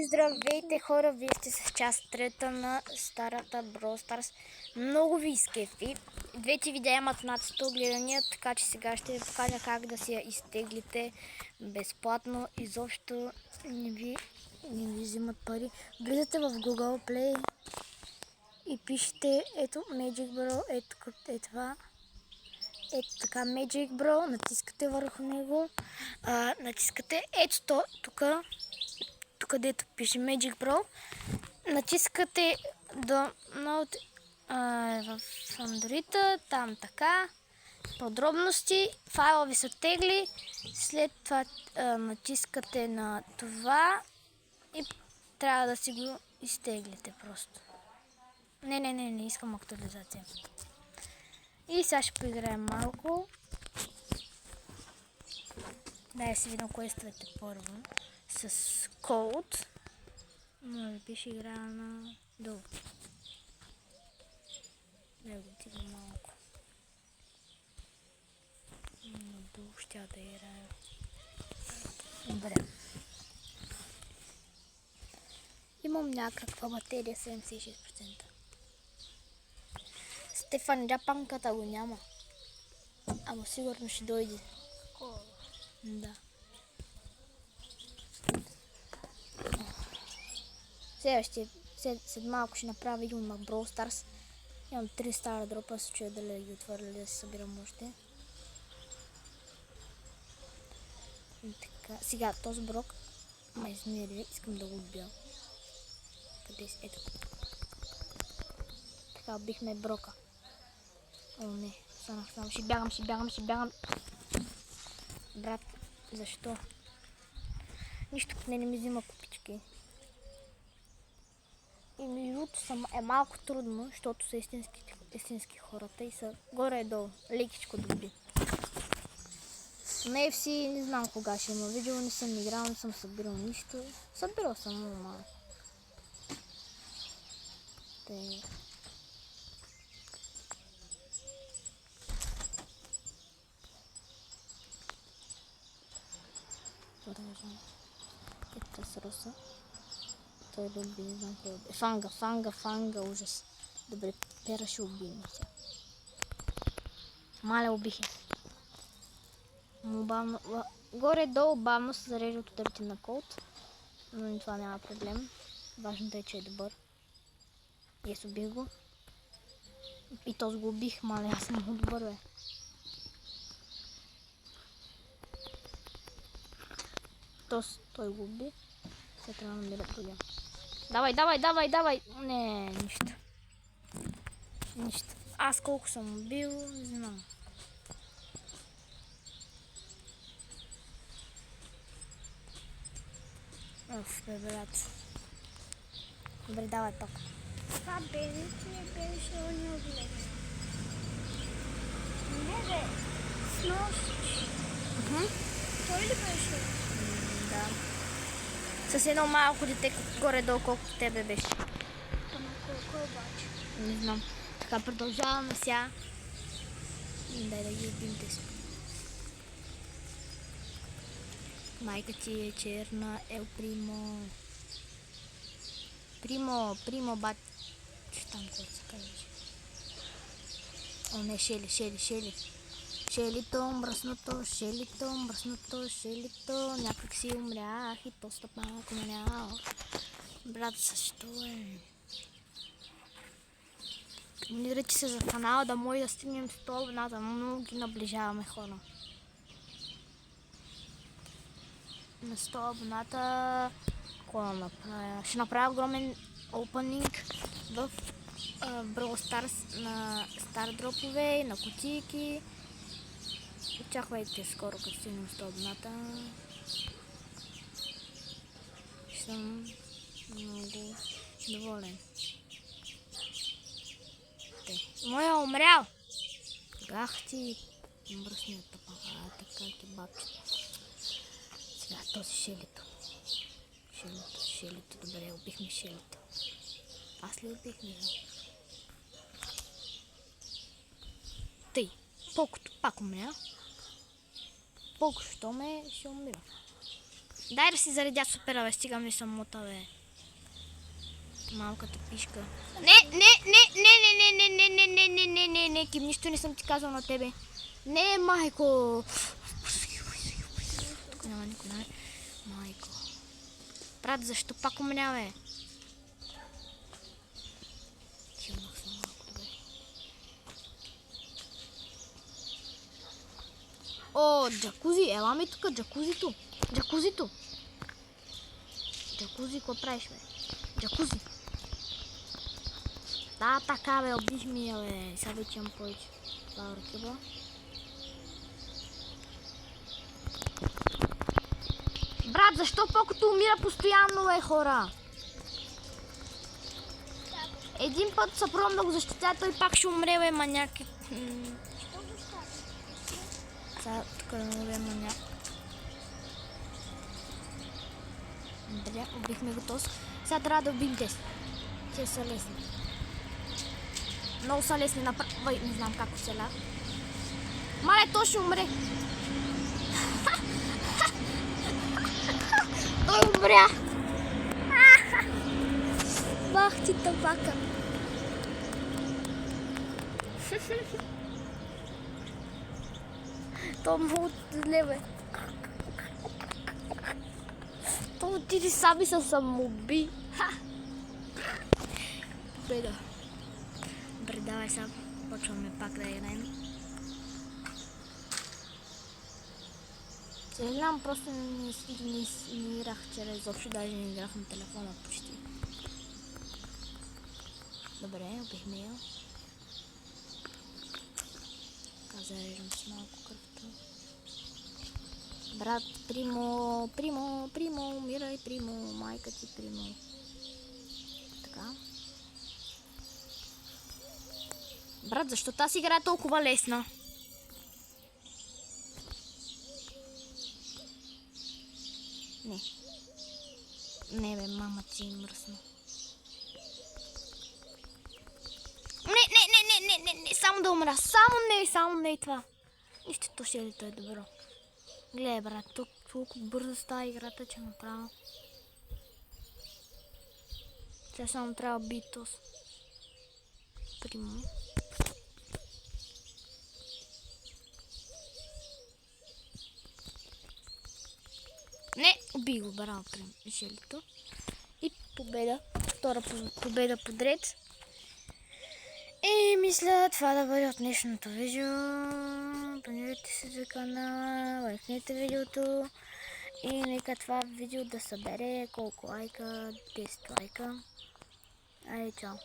Здравейте хора, вие сте с част трета на старата Brawl Stars. Много ви изкефи. Двете видеа имат над 100 гледания, така че сега ще ви покажа как да си я изтеглите безплатно. Изобщо не ви взимат пари. Влизате в Google Play и пишете ето Magic Brawl, ето това. Ето така Magic Brawl, натискате върху него, натискате ето тук, където пише Magic Brawl, натискате Download в Android, там така, подробности, файла ви се оттегли, след това натискате на това и трябва да си го изтеглите просто. Не искам актуализация. И сега ще поиграем малко. Дай си видим квестовете първо. С код. Може би ще играя на долу. Дай го тига малко. На долу ще да играя. Добре. Имам някаква батерия 76%. Стефан Джапанката го няма. Ама сигурно ще дойде. Да. След малко ще направя видео на Brawl Stars. Имам 3 стара дропа, се чуя дали ги отворя, да се събирам още. И така, сега този брок ме измери, искам да го убия. Къде си? Ето. Така, убихме брока. О, не, станах сам. Ще бягам. Брат, защо? Нищо не ми взима купички. И междуто е малко трудно, защото са истински хората и са горе-долу, лекичко добри. На FC не знам кога ще има видео, не съм играл, не съм събирал нищо. Събирал съм много малко. Продължавам. Ето с Роса. Той да уби, не знам кой уби. Фанга, ужас. Добре, Пера ще убием сега. Маля убих я. Горе-долу бавно се зарежда от ударите на Колт. Но и това няма проблем. Важното е, че е добър. И аз убих го. И този го убих, маля, аз съм много добър, бе. Той го уби. Сега трябва да намеря другия. Давай! Не, нищо. Аз колко съм убил, не знам. Бе, брат. Добре, давай пак. Това белите не беше униоблен. Не бе, снощи. Той ли беше? Да. С едно малко дете горе-долу, колкото тебе беше. Ама колко обаче? Не знам. Така, продължаваме сега. Дай да ги убим тези. Майка ти е черна, ел примо. Примо, бат. Там какво се казваше. О, не, Шели. Шелито, мръсното, някак си умрях и то малко умрял. Брат, защо е? Намирайте се за канала да може да стигнем 100 абоната, много ги наближаваме хора. На 100 абоната ще направя огромен опенинг в Brawl Stars на стар дропове, на кутийки. Очаквайте скоро, като стигнем 100 абоната. Ще съм много доволен. Моя умрял! Гах ти мръсният тъпа. Така ти бабчета. Сега този Шелито. Добре, убихме Шелито. Аз ли убих, не знам. Тъй, колкото пак умря, колко що ме ще умира. Дай да си заредя супера, бе, стига ми самота, бе. Малката пишка. Не, Ким, нищо не съм ти казал на тебе. Не, майко. Тук няма никой, не. Майко. Брат, защо пак умря, бе? Хилнах съм малко, бе. О, джакузи, ела ми тук, джакузито. Джакузито. Джакузи, какво правиш, бе? Джакузи. Да, така, бе, обиж ми я, бе. Сега вече имам повече. Това ръкеба. Брат, защо покото умира постоянно, бе, хора? Един път се пробвам да го защитя, той пак ще умре, бе, маняк. Сега тук да не убие маняк. Добре, убихме го този. Сега трябва да убим тези. Те са лесни. Много са лесни направо. Не знам как оцелях. Мале, то ще умре. Той умря. Бах ти табака. То много зле, бе. То отиде сами се самоуби. Победа. Добре, давай сега. Почваме пак да играем. Съжалявам, просто не играх вчера изобщо, даже не играх на телефона почти. Добре, убихме я. Зареждам си малко кръвта. Брат, Примо, умирай, Примо, майка ти, Примо. Така. Брат, защо тази игра е толкова лесна? Не, бе, мама ти е мръсна. Не, само да умра. Само не и това. Нищото ще е да е добро. Гледай, брат, тук толкова бързо става играта, че направо. Сега само трябва да бити този. Примо. Не, уби го, браво, Мишелито. И победа. Втора победа подред. И мисля това да бъде от днешното видео. Абонирайте се за канала, лайкнете видеото. И нека това видео да събере колко лайка, 10 лайка. Айде, чао.